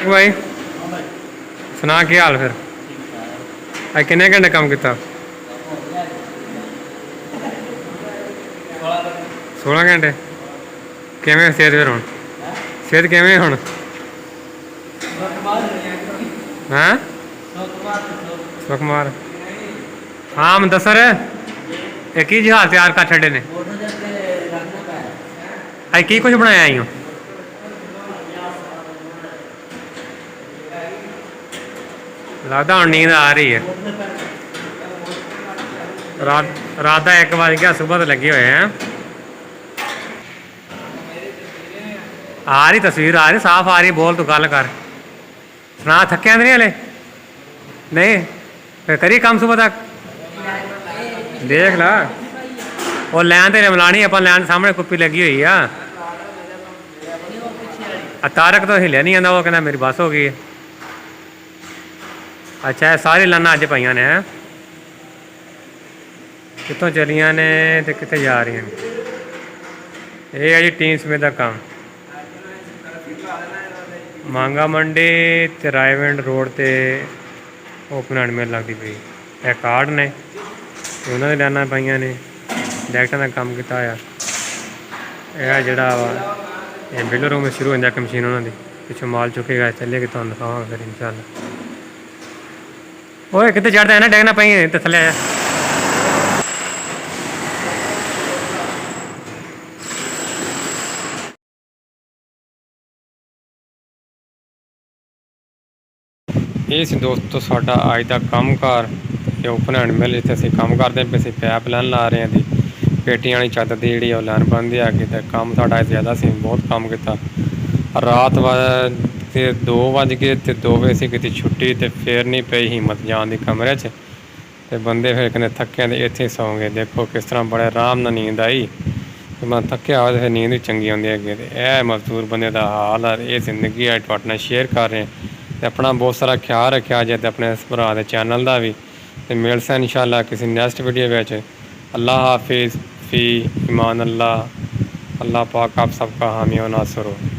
बाकी भाई सुना की हाल फिर अज किन्ने घंटे काम किया 16 घंटे किवें सेहत फिर हुण सेहत किवें हुण हैं सुकुमार हाँ मैं दसर एक ही जहाज तैयार कर छड़े ने अज की कुछ बनाया आई हूँ लगता हूँ नींद आ रही है रात का 1 बज गया सुबह तो लगे हुए हैं आ रही तस्वीर आ रही साफ आ रही बोल तू गल कर सुना थकिया नहीं हले नहीं फिर करी काम सुबह तक देख ला वो लैन तेरे मिलानी अपन लैन सामने कुप्पी लगी हुई है तारक तो हिलिया नहीं आता वो कहना मेरी बस हो गई है अच्छा है सारी लाना अज पाइया ने कितों चलिया ने तो कितने जा रही हैं ये है जी टीम समेत का काम मांगा मंडी ते रायविंड रोड ते ओपन हैंड मिल लगती पई यह कार्ड ने उन्होंने लाना पाइया ने डैक्टा का काम किया यह जड़ा वा बिल रूम शुरू हो जाए मशीन उन्होंने पिछों माल चुकेगा चले कि तुम दिखावा फिर इंशाल्लाह ओए कितने चढ़ता है ना डैगना पाइए तो थले आया ये सी दोस्तों साडा अज का काम कार ओपन हैंड मिल जिते असीं काम करते पे असीं पैप लाइन ला रहे हैं जी पेटियां वाली छत की जी लाइन बनती है अगे तो काम साडा ज़्यादा सी बहुत काम किया रात के 2 बज गए तो 2 बजे असीं की छुट्टी तो फिर नहीं पई हिम्मत जान की कमरे च ते बंदे फिर कहते थके तो इत्थे सौ गए देखो किस तरह बड़े आराम नाल नींद आई तो मैं थकिया हो तो फिर नींद भी चंगी आती है अगे तो यह मजदूर बंदे का हाल है ये जिंदगी है तुहाडे नाल शेयर कर रहे हैं तो अपना बहुत सारा ख्याल रखा जाए तो अपने इस भरा के चैनल का भी तो मिलते हैं इंशाल्लाह किसी नैक्सट वीडियो में अल्लाह हाफिज़ फ़ी ईमान अल्लाह अल्लाह पाक आप सबका हामी व नासर हो।